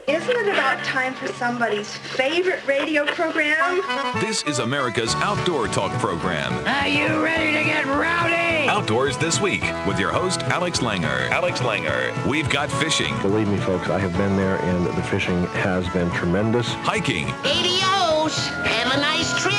Isn't it about time for somebody's favorite radio program? This is America's Outdoor Talk program. Are you ready to get rowdy? Outdoors This Week with your host, Alex Langer. Alex Langer. We've got fishing. Believe me, folks, I have been there, and the fishing has been tremendous. Hiking. Adios. Have a nice trip.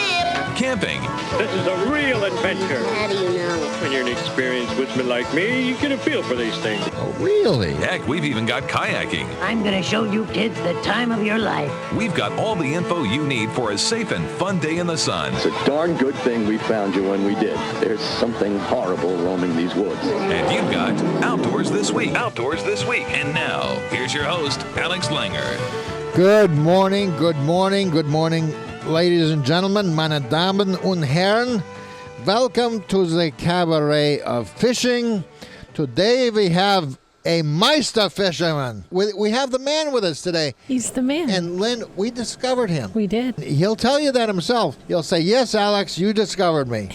Camping. This is a real adventure. How do you know? When you're an experienced woodsman like me, you get a feel for these things. Oh, really? Heck, we've even got kayaking. I'm going to show you kids the time of your life. We've got all the info you need for a safe and fun day in the sun. It's a darn good thing we found you when we did. There's something horrible roaming these woods. And you've got Outdoors This Week. Outdoors This Week. And now, here's your host, Alex Langer. Good morning, good morning, good morning, ladies and gentlemen, meine Damen und Herren. Welcome to the cabaret of fishing. Today we have a Meister fisherman. We have the man with us today. He's the man. And Lynn, we discovered him. We did. He'll tell you that himself. He'll say, yes, Alex, you discovered me.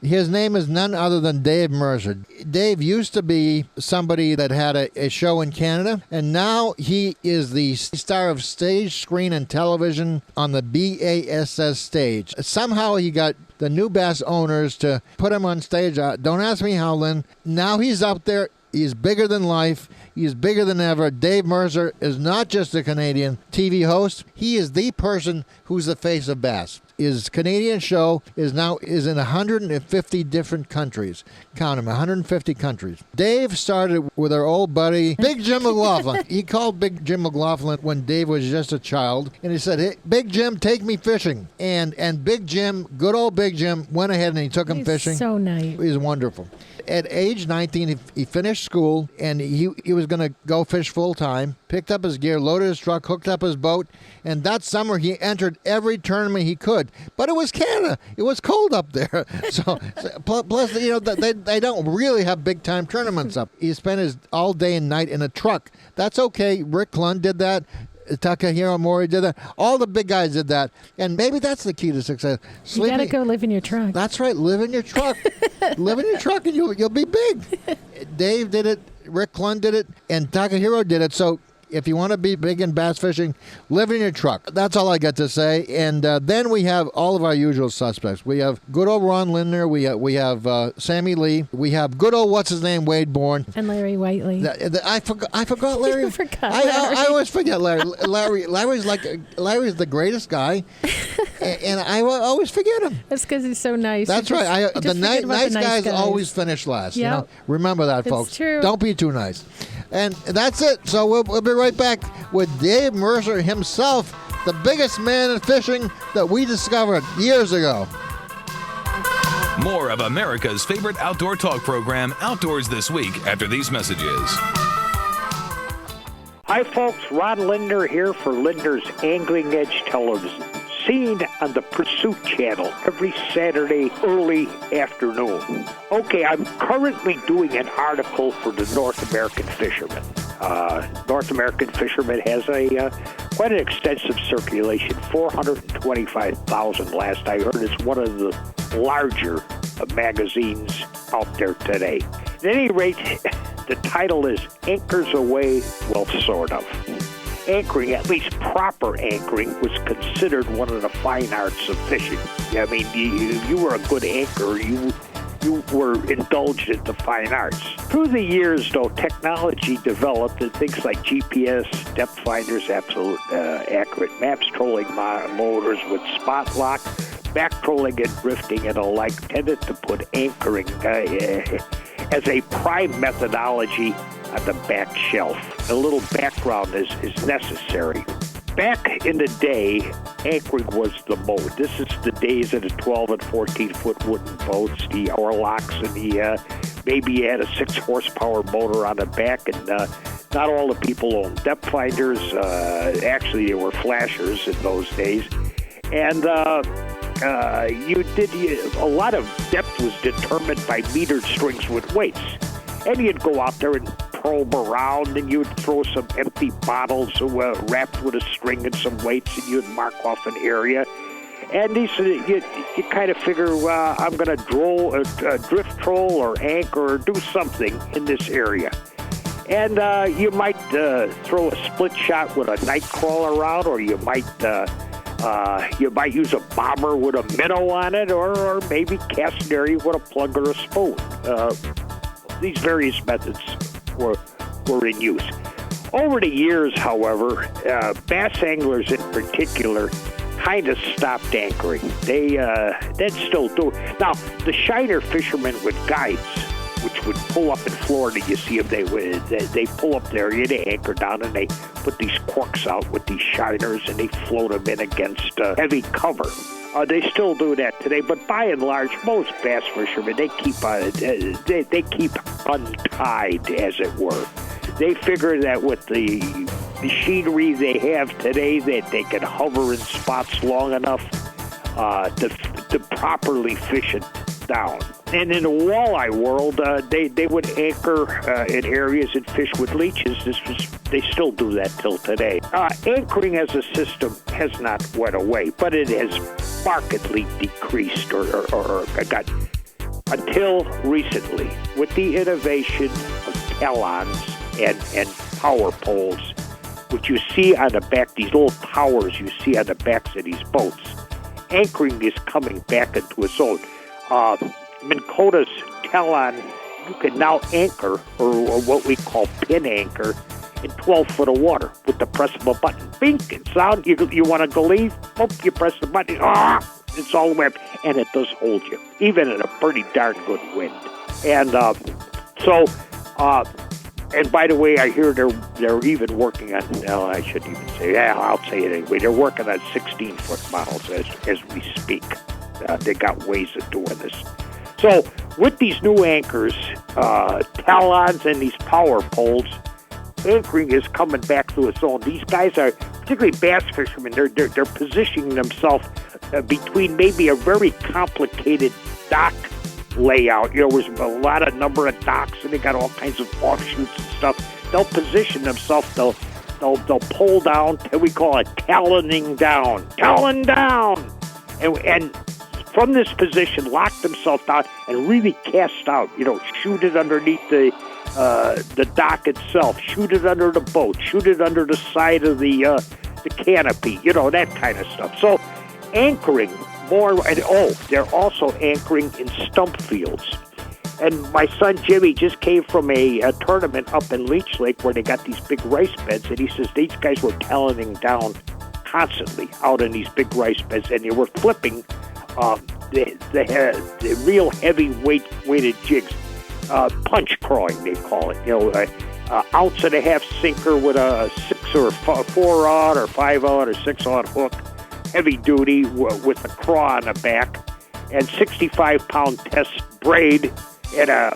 His name is none other than Dave Mercer. Dave used to be somebody that had a show in Canada, and now he is the star of stage, screen, and television on the B.A.S.S stage. Somehow he got the new B.A.S.S owners to put him on stage. Don't ask me how, Lynn. Now he's up there. He's bigger than life. He's bigger than ever. Dave Mercer is not just a Canadian TV host. He is the person who's the face of B.A.S.S. His Canadian show is in 150 different countries. Count them, 150 countries. Dave started with our old buddy, Big Jim McLaughlin. He called Big Jim McLaughlin when Dave was just a child, and he said, hey, Big Jim, take me fishing. And Big Jim, good old Big Jim, went ahead and he took him fishing. So nice. He's wonderful. At age 19, he finished school, and he was going to go fish full-time, picked up his gear, loaded his truck, hooked up his boat, and that summer he entered every tournament he could. But it was Canada. It was cold up there. So plus, they don't really have big-time tournaments up. He spent his all day and night in a truck. That's okay. Rick Clunn did that. Takahiro Mori did that. All the big guys did that. And maybe that's the key to success. You got to go live in your truck. That's right. Live in your truck. Live in your truck and you'll be big. Dave did it. Rick Clunn did it. And Takahiro did it. So if you want to be big in bass fishing, live in your truck. That's all I got to say. And then we have all of our usual suspects. We have good old Ron Lindner. We have Sammy Lee. We have good old what's-his-name, Wade Bourne. And Larry Whiteley. I forgot Larry. You forgot Larry. I always forget Larry. Larry's the greatest guy. And I always forget him. That's because he's so nice. That's right. The nice guys always finish last. Yep. You know? Remember that, folks. It's true. Don't be too nice. And that's it. So we'll be right back with Dave Mercer himself, the biggest man in fishing that we discovered years ago. More of America's favorite outdoor talk program, Outdoors This Week, after these messages. Hi, folks. Ron Lindner here for Lindner's Angling Edge Television. Seen on the Pursuit Channel every Saturday early afternoon. Okay, I'm currently doing an article for the North American Fisherman. North American Fisherman has quite an extensive circulation, 425,000 last I heard. It's one of the larger magazines out there today. At any rate, the title is Anchors Away, well, sort of. Anchoring, at least proper anchoring, was considered one of the fine arts of fishing. I mean, you were a good anchorer. You were indulged in the fine arts. Through the years, though, technology developed and things like GPS, depth finders, absolute accurate maps, trolling motors with spot lock, back trolling and drifting and the like tended to put anchoring as a prime methodology on the back shelf. A little background is necessary. Back in the day, anchoring was the mode. This is the days of the 12 and 14-foot wooden boats, the Orlocks, and the maybe you had a 6-horsepower motor on the back, and not all the people owned depth finders. Actually, they were flashers in those days. And a lot of depth was determined by metered strings with weights. And you'd go out there and probe around, and you'd throw some empty bottles wrapped with a string and some weights, and you'd mark off an area. And you kind of figure, I'm going to drift troll or anchor or do something in this area. And you might throw a split shot with a nightcrawler out, or you might use a bomber with a minnow on it, or maybe cast an area with a plug or a spoon. These various methods were in use. Over the years, however, bass anglers in particular kind of stopped anchoring. They still do. Now, the shiner fishermen with guides, which would pull up in Florida, you see them, they pull up there, they anchor down, and they put these corks out with these shiners, and they float them in against heavy cover. They still do that today, but by and large, most bass fishermen, they keep untied, as it were. They figure that with the machinery they have today, that they can hover in spots long enough to properly fish it down. And in the walleye world, they would anchor in areas and fish with leeches. They still do that till today. Anchoring as a system has not went away, but it has markedly decreased or got until recently with the innovation of talons and power poles, which you see on the back, these little towers you see on the backs of these boats. Anchoring is coming back into its own. Minn Kota's talon, you can now anchor, or what we call pin anchor, in 12 foot of water with the press of a button. Bink, it sound. You want to go leave? Boom, you press the button. It's all wet, and it does hold you, even in a pretty darn good wind. And and by the way, I hear they're even working on. No, I shouldn't even say. Yeah, I'll say it anyway. They're working on 16-foot models as we speak. They got ways of doing this. So with these new anchors, talons, and these power poles, anchoring is coming back to its own. These guys are, particularly bass fishermen, they're positioning themselves between maybe a very complicated dock layout. There's a lot of number of docks, and they got all kinds of offshoots and stuff. They'll position themselves. They'll pull down. We call it taloning down. Talon down, and from this position, lock themselves down and really cast out. Shoot it underneath the dock itself. Shoot it under the boat. Shoot it under the side of the canopy. That kind of stuff. So anchoring more, and they're also anchoring in stump fields. And my son Jimmy just came from a tournament up in Leech Lake where they got these big rice beds, and he says these guys were taloning down constantly out in these big rice beds, and they were flipping the real heavy weighted jigs, punch crawling they call it. Ounce and a half sinker with a 6 or 4 aught or 5 aught or 6 aught hook, heavy duty with a craw on the back, and 65-pound test braid and a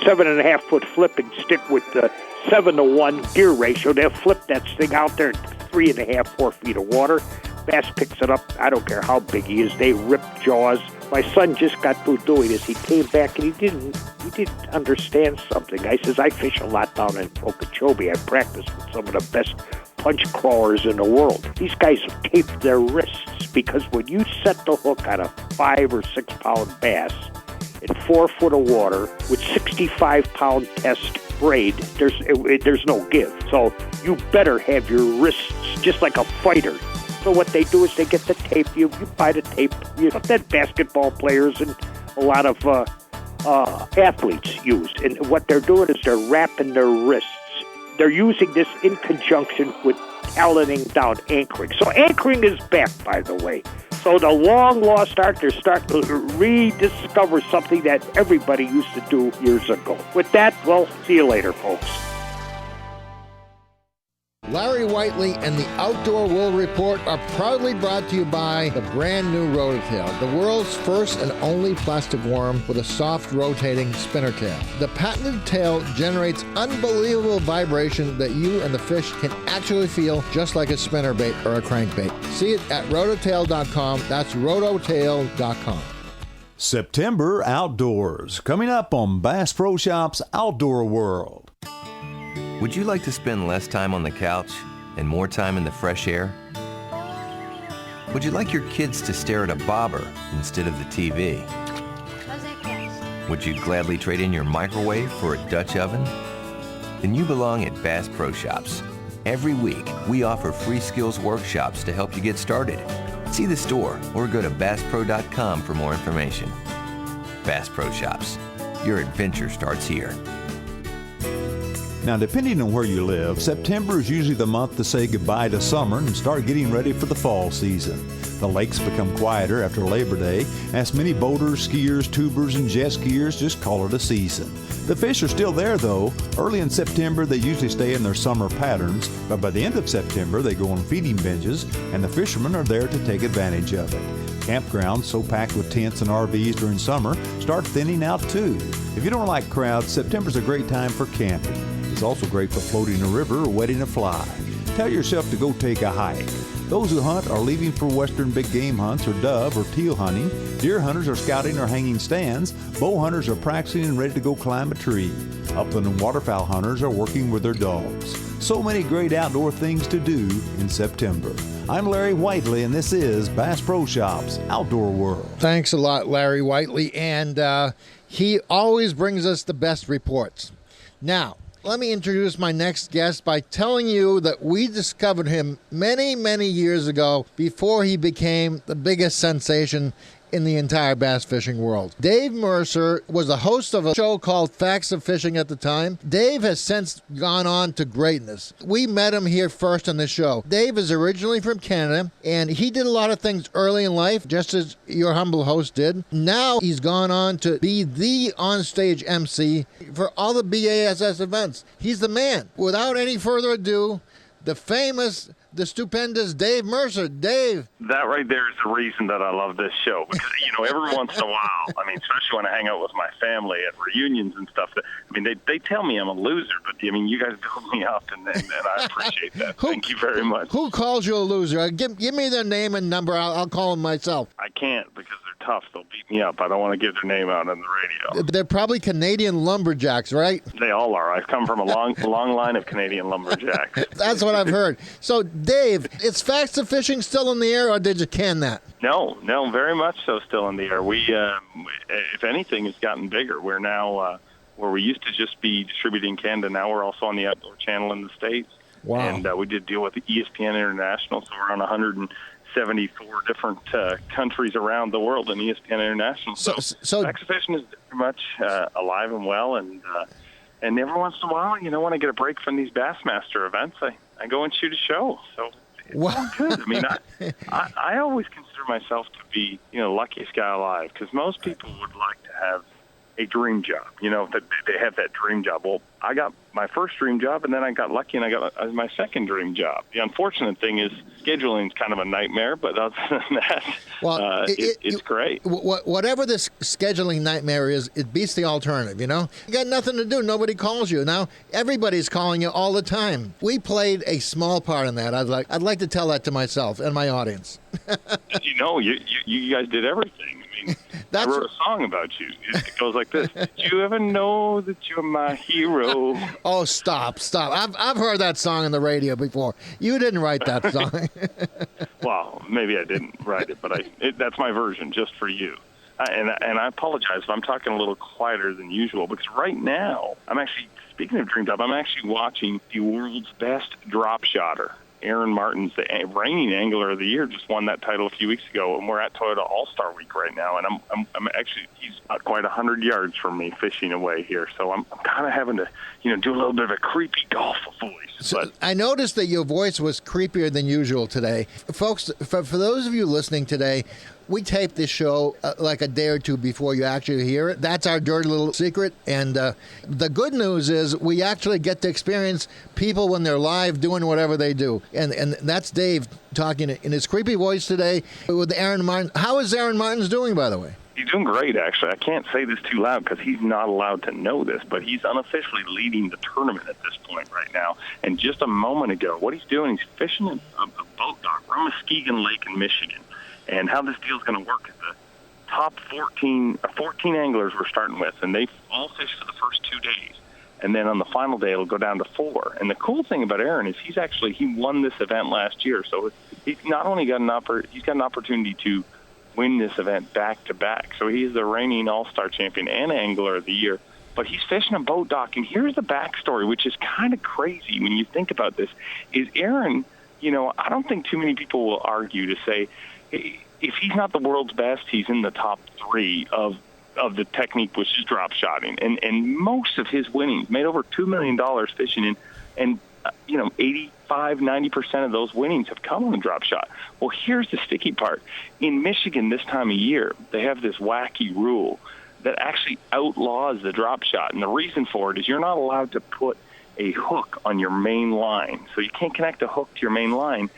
7.5 foot flipping stick with the 7-to-1 gear ratio. They'll flip that thing out there in 3.5, 4 feet of water. Bass picks it up. I don't care how big he is. They rip jaws. My son just got through doing this. He came back and he didn't understand something. I says, I fish a lot down in Okeechobee. I practice with some of the best punch crawlers in the world. These guys tape their wrists because when you set the hook on a 5 or 6 pound bass in 4 foot of water with 65-pound test braid, there's no give. So you better have your wrists just like a fighter. So what they do is they get the tape. You buy the tape. That basketball players and a lot of athletes use. And what they're doing is they're wrapping their wrists. They're using this in conjunction with taloning down anchoring. So anchoring is back, by the way. So the long-lost art, they're starting to rediscover something that everybody used to do years ago. With that, well, see you later, folks. Larry Whiteley and the Outdoor World Report are proudly brought to you by the brand new Rototail, the world's first and only plastic worm with a soft rotating spinner tail. The patented tail generates unbelievable vibration that you and the fish can actually feel just like a spinnerbait or a crankbait. See it at rototail.com. That's rototail.com. September Outdoors, coming up on Bass Pro Shops Outdoor World. Would you like to spend less time on the couch and more time in the fresh air? Would you like your kids to stare at a bobber instead of the TV? Would you gladly trade in your microwave for a Dutch oven? then you belong at Bass Pro Shops. Every week, we offer free skills workshops to help you get started. See the store or go to BassPro.com for more information. Bass Pro Shops. Your adventure starts here. Now, depending on where you live, September is usually the month to say goodbye to summer and start getting ready for the fall season. The lakes become quieter after Labor Day, as many boaters, skiers, tubers, and jet skiers just call it a season. The fish are still there, though. Early in September, they usually stay in their summer patterns, but by the end of September, they go on feeding binges, and the fishermen are there to take advantage of it. Campgrounds, so packed with tents and RVs during summer, start thinning out too. If you don't like crowds, September's a great time for camping. It's also great for floating a river or wetting a fly. Tell yourself to go take a hike. Those who hunt are leaving for western big game hunts or dove or teal hunting. Deer hunters are scouting or hanging stands. Bow hunters are practicing and ready to go climb a tree. Upland and waterfowl hunters are working with their dogs. So many great outdoor things to do in September. I'm Larry Whiteley, and this is Bass Pro Shops Outdoor World. Thanks a lot, Larry Whiteley, and he always brings us the best reports. Now, let me introduce my next guest by telling you that we discovered him many, many years ago before he became the biggest sensation in the entire bass fishing world. Dave Mercer was the host of a show called Facts of Fishing at the time. Dave has since gone on to greatness. We met him here first on the show. Dave is originally from Canada, and he did a lot of things early in life, just as your humble host did. Now he's gone on to be the onstage MC for all the B.A.S.S events. He's the man. Without any further ado, the famous, the stupendous Dave Mercer. Dave. That right there is the reason that I love this show, because, every once in a while, especially when I hang out with my family at reunions and stuff, they tell me I'm a loser, but, you guys build me up, and I appreciate that. Thank you very much. Who calls you a loser? Give me their name and number. I'll call them myself. I can't, because they're tough. They'll beat me up. I don't want to give their name out on the radio. They're probably Canadian lumberjacks, right? They all are. I've come from a long line of Canadian lumberjacks. That's what I've heard. So, Dave, is Facts of Fishing still in the air, or did you can that? No, very much so still in the air. We, if anything, it's gotten bigger. We're now, where we used to just be distributing Canada, now we're also on the Outdoor Channel in the States. Wow. And we did deal with the ESPN International, so we're on 174 different countries around the world in ESPN International. So Facts of Fishing is very much alive and well, and every once in a while, when I get a break from these Bassmaster events, I go and shoot a show. So it's all good. I always consider myself to be, luckiest guy alive, because most people would like to have a dream job, that they have that dream job. Well, I got my first dream job, and then I got lucky and I got my second dream job. The unfortunate thing is scheduling is kind of a nightmare, but other than that, it's great. Whatever this scheduling nightmare is, it beats the alternative, You got nothing to do. Nobody calls you. Now, everybody's calling you all the time. We played a small part in that. I'd like to tell that to myself and my audience. You guys did everything. I wrote a song about you. It goes like this. Did you ever know that you're my hero? Oh, stop. I've heard that song on the radio before. You didn't write that song. Well, maybe I didn't write it, but that's my version just for you. And I apologize if I'm talking a little quieter than usual, because right now, speaking of Dream Job, I'm actually watching the world's best drop shotter. Aaron Martin's the reigning angler of the year, just won that title a few weeks ago, and we're at Toyota All-Star Week right now, and I'm actually, he's about quite 100 yards from me fishing away here, so I'm kind of having to, do a little bit of a creepy golf voice. So I noticed that your voice was creepier than usual today. Folks, for those of you listening today, we tape this show like a day or two before you actually hear it. That's our dirty little secret. And the good news is we actually get to experience people when they're live doing whatever they do. And that's Dave talking in his creepy voice today with Aaron Martin. How is Aaron Martin's doing, by the way? He's doing great, actually. I can't say this too loud because he's not allowed to know this, but he's unofficially leading the tournament at this point right now. And just a moment ago, what he's doing, he's fishing a boat dock. We're on Muskegon Lake in Michigan. And how this deal is going to work is the top 14 anglers we're starting with, and they all fish for the first 2 days. And then on the final day, it'll go down to 4. And the cool thing about Aaron is he won this event last year. So he's not only got he's got an opportunity to win this event back-to-back. So he's the reigning all-star champion and angler of the year. but he's fishing a boat dock. And here's the backstory, which is kind of crazy when you think about this, is Aaron, I don't think too many people will argue to say, if he's not the world's best, he's in the top 3 of the technique, which is drop shotting. And most of his winnings, made over $2 million fishing in, and 85-90% of those winnings have come on the drop shot. Well, here's the sticky part. In Michigan this time of year, they have this wacky rule that actually outlaws the drop shot. And the reason for it is you're not allowed to put a hook on your main line. So you can't connect a hook to your main line.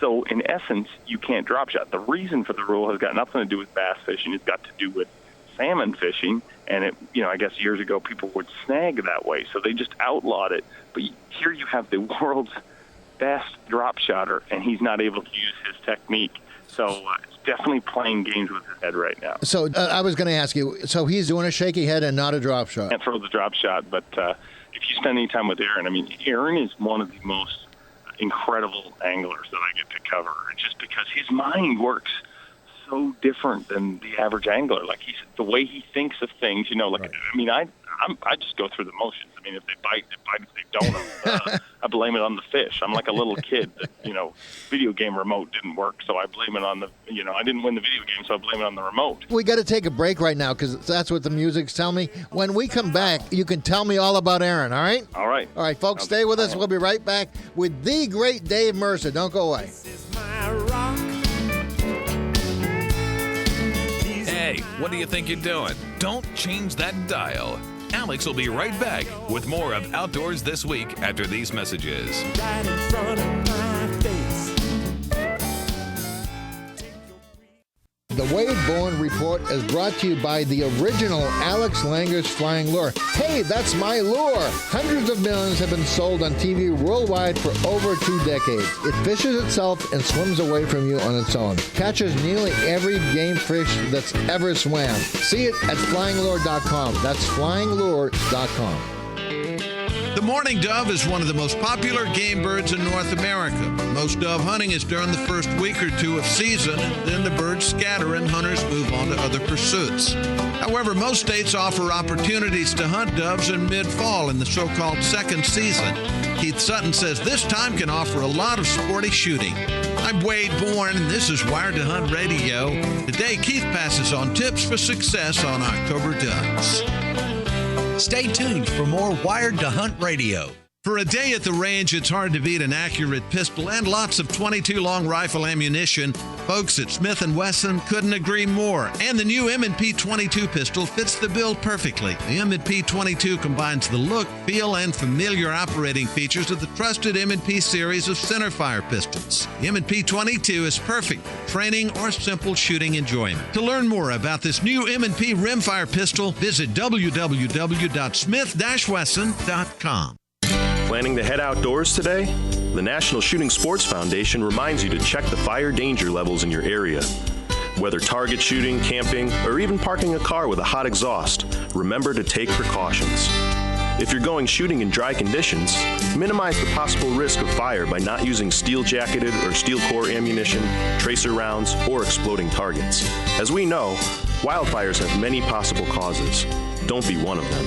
So in essence, you can't drop shot. The reason for the rule has got nothing to do with bass fishing. It's got to do with salmon fishing. And I guess years ago people would snag that way. So they just outlawed it. But here you have the world's best drop shotter, and he's not able to use his technique. So it's definitely playing games with his head right now. So I was going to ask you, so he's doing a shaky head and not a drop shot? Can't throw the drop shot, but if you spend any time with Aaron, Aaron is one of the most incredible anglers that I get to cover, just because his mind works so different than the average angler. Like the way he thinks of things, right. I just go through the motions. If they bite, they bite. If they don't, I blame it on the fish. I'm like a little kid that, video game remote didn't work, so I blame it on I didn't win the video game, so I blame it on the remote. We got to take a break right now because that's what the music's telling me. When we come back, you can tell me all about Aaron, all right? All right. All right, folks, stay with us. We'll be right back with the great Dave Mercer. Don't go away. Hey, what do you think you're doing? Don't change that dial. Alex will be right back with more of Outdoors This Week after these messages. Right in front of my face. The Wade Bowen Report is brought to you by the original Alex Langer's Flying Lure. Hey, that's my lure! Hundreds of millions have been sold on TV worldwide for over 2 decades. It fishes itself and swims away from you on its own. Catches nearly every game fish that's ever swam. See it at flyinglure.com. That's flyinglure.com. The mourning dove is one of the most popular game birds in North America. Most dove hunting is during the first week or 2 of season, and then the birds scatter and hunters move on to other pursuits. However, most states offer opportunities to hunt doves in mid-fall in the so-called second season. Keith Sutton says this time can offer a lot of sporty shooting. I'm Wade Bourne, and this is Wired to Hunt Radio. Today, Keith passes on tips for success on October doves. Stay tuned for more Wired to Hunt Radio. For a day at the range, it's hard to beat an accurate pistol and lots of .22 long rifle ammunition. Folks at Smith & Wesson couldn't agree more. And the new M&P 22 pistol fits the bill perfectly. The M&P 22 combines the look, feel, and familiar operating features of the trusted M&P series of centerfire pistols. The M&P 22 is perfect for training or simple shooting enjoyment. To learn more about this new M&P rimfire pistol, visit www.smith-wesson.com. Planning to head outdoors today? The National Shooting Sports Foundation reminds you to check the fire danger levels in your area. Whether target shooting, camping, or even parking a car with a hot exhaust, remember to take precautions. If you're going shooting in dry conditions, minimize the possible risk of fire by not using steel-jacketed or steel core ammunition, tracer rounds, or exploding targets. As we know, wildfires have many possible causes. Don't be one of them.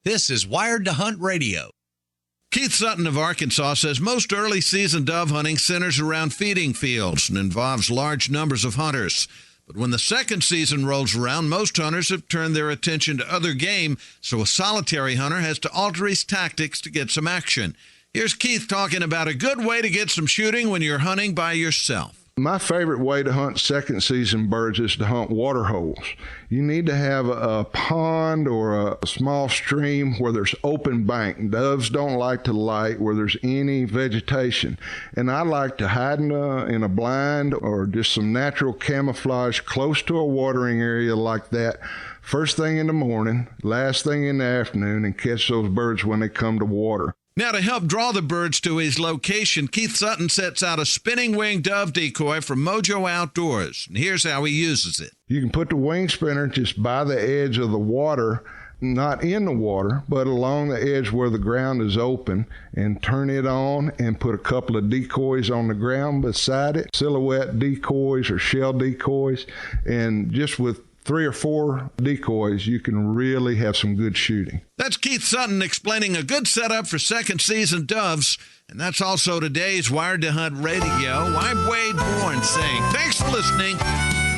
This is Wired to Hunt Radio. Keith Sutton of Arkansas says most early season dove hunting centers around feeding fields and involves large numbers of hunters. But when the second season rolls around, most hunters have turned their attention to other game, so a solitary hunter has to alter his tactics to get some action. Here's Keith talking about a good way to get some shooting when you're hunting by yourself. My favorite way to hunt second season birds is to hunt water holes. You need to have a pond or a small stream where there's open bank. Doves don't like to light where there's any vegetation. And I like to hide in a blind or just some natural camouflage close to a watering area like that. First thing in the morning, last thing in the afternoon, and catch those birds when they come to water. Now, to help draw the birds to his location, Keith Sutton sets out a spinning wing dove decoy from Mojo Outdoors. And here's how he uses it. You can put the wing spinner just by the edge of the water, not in the water, but along the edge where the ground is open, and turn it on and put a couple of decoys on the ground beside it, silhouette decoys or shell decoys, and just with 3 or 4 decoys, you can really have some good shooting. That's Keith Sutton explaining a good setup for second season doves. And that's also today's Wired to Hunt Radio. I'm Wade Bourne saying thanks for listening.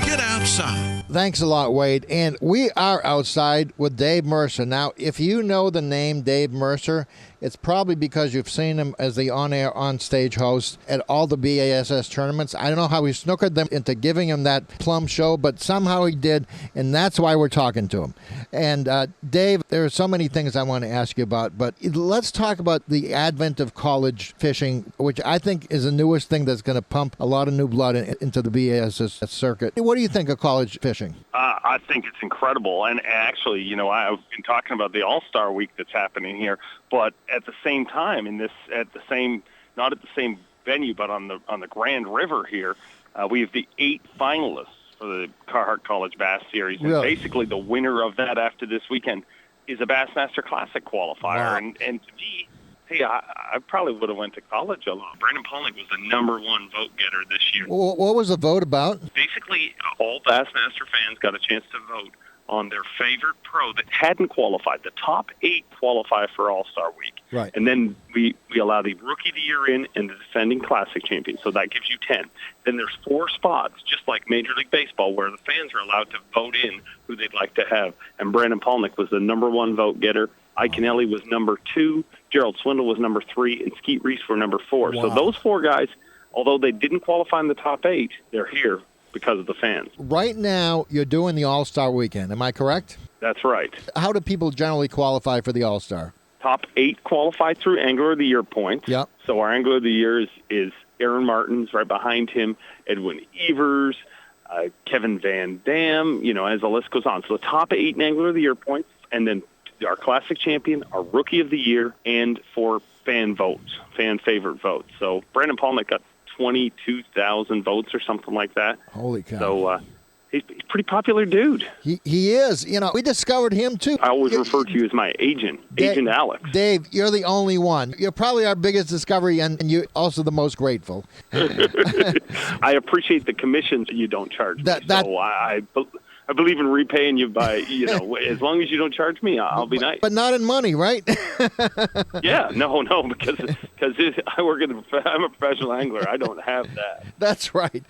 Get outside. Thanks a lot, Wade. And we are outside with Dave Mercer. Now, if you know the name Dave Mercer, it's probably because you've seen him as the on-air, on-stage host at all the B.A.S.S. tournaments. I don't know how he snookered them into giving him that plum show, but somehow he did, and that's why we're talking to him. And, Dave, there are so many things I want to ask you about, but let's talk about the advent of college fishing, which I think is the newest thing that's going to pump a lot of new blood into the B.A.S.S. circuit. What do you think of college fishing? I think it's incredible. And actually, I've been talking about the All-Star Week that's happening here, but at the same time, not at the same venue, but on the Grand River here, we have the 8 finalists for the Carhartt College Bass Series. And basically the winner of that after this weekend is a Bassmaster Classic qualifier. Wow. And to me, hey, I probably would have went to college a lot. Brandon Polnick was the #1 vote getter this year. What was the vote about? Basically, all Bassmaster fans got a chance to vote on their favorite pro that hadn't qualified. The top 8 qualify for All-Star Week. Right. And then we allow the Rookie of the Year in and the defending Classic champion. So that gives you 10. Then there's 4 spots, just like Major League Baseball, where the fans are allowed to vote in who they'd like to have. And Brandon Polnick was the #1 vote getter. Ike Kennelly was #2. Gerald Swindle was #3. And Skeet Reese were #4. Wow. So those 4 guys, although they didn't qualify in the top 8, they're here because of the fans. Right now, you're doing the All-Star Weekend. Am I correct? That's right. How do people generally qualify for the All-Star? Top 8 qualify through Angler of the Year points. Yep. So our Angler of the Year is Aaron Martins, right behind him, Edwin Evers, Kevin Van Dam, as the list goes on. So the top 8 in Angler of the Year points, and then our Classic champion, our Rookie of the Year, and 4 fan votes, fan favorite votes. So Brandon Polnick got 22,000 votes or something like that. Holy cow. So he's a pretty popular dude. He is. We discovered him, too. I always refer to you as my agent, Agent Alex. Dave, you're the only one. You're probably our biggest discovery, and you're also the most grateful. I appreciate the commissions that you don't charge me. So I believe in repaying you by, as long as you don't charge me, I'll be nice. But not in money, right? Yeah, no, because I'm a professional angler. I don't have that. That's right.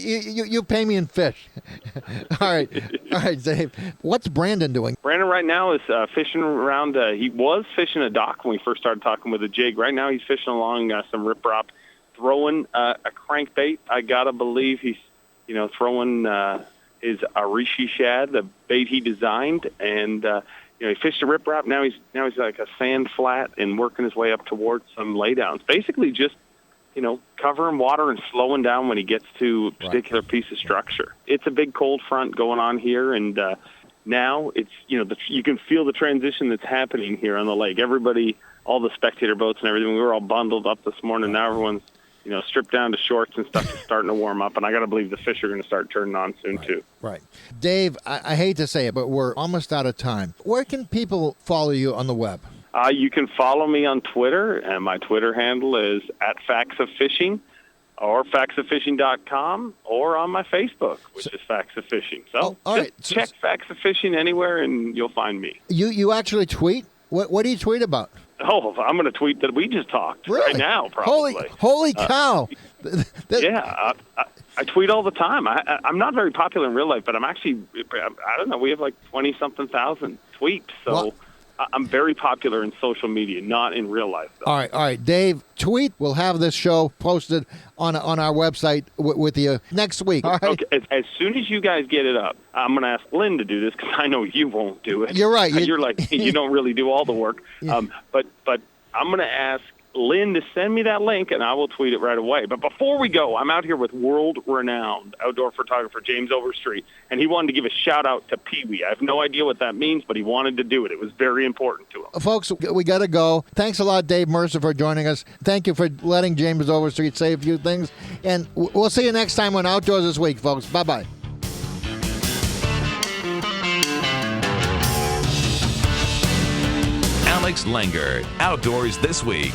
You pay me in fish. All right, Dave. What's Brandon doing? Brandon right now is fishing around. He was fishing a dock when we first started talking with a jig. Right now he's fishing along some riprap, throwing a crankbait. I gotta believe he's, throwing his Arishi shad, the bait he designed, and he fished a riprap. Now he's like a sand flat and working his way up towards some laydowns. Basically, just covering water and slowing down when he gets to a particular piece of structure. It's a big cold front going on here, and now it's you can feel the transition that's happening here on the lake. Everybody, all the spectator boats and everything, we were all bundled up this morning. Now everyone's stripped down to shorts and stuff is starting to warm up, and I got to believe the fish are going to start turning on soon, too. Right. Dave, I hate to say it, but we're almost out of time. Where can people follow you on the web? You can follow me on Twitter, and my Twitter handle is @FactsOfFishing or factsoffishing.com, or on my Facebook, which is Facts of Fishing. So check Facts of Fishing anywhere, and you'll find me. You actually tweet? What do you tweet about? Oh, I'm going to tweet that we just talked right now, probably. Holy cow. Yeah, I tweet all the time. I'm not very popular in real life, but I'm actually, I don't know, we have like 20-something thousand tweets. So I'm very popular in social media, not in real life, though. All right. Dave, tweet. We'll have this show posted on our website with you next week. All right? Okay. As soon as you guys get it up, I'm going to ask Lynn to do this because I know you won't do it. You're right. You're like, you don't really do all the work. Yeah. But I'm going to ask Lynn to send me that link, and I will tweet it right away. But before we go, I'm out here with world-renowned outdoor photographer James Overstreet, and he wanted to give a shout-out to Pee-wee. I have no idea what that means, but he wanted to do it. It was very important to him. Folks, we got to go. Thanks a lot, Dave Mercer, for joining us. Thank you for letting James Overstreet say a few things. And we'll see you next time on Outdoors This Week, folks. Bye-bye. Alex Langer, Outdoors This Week.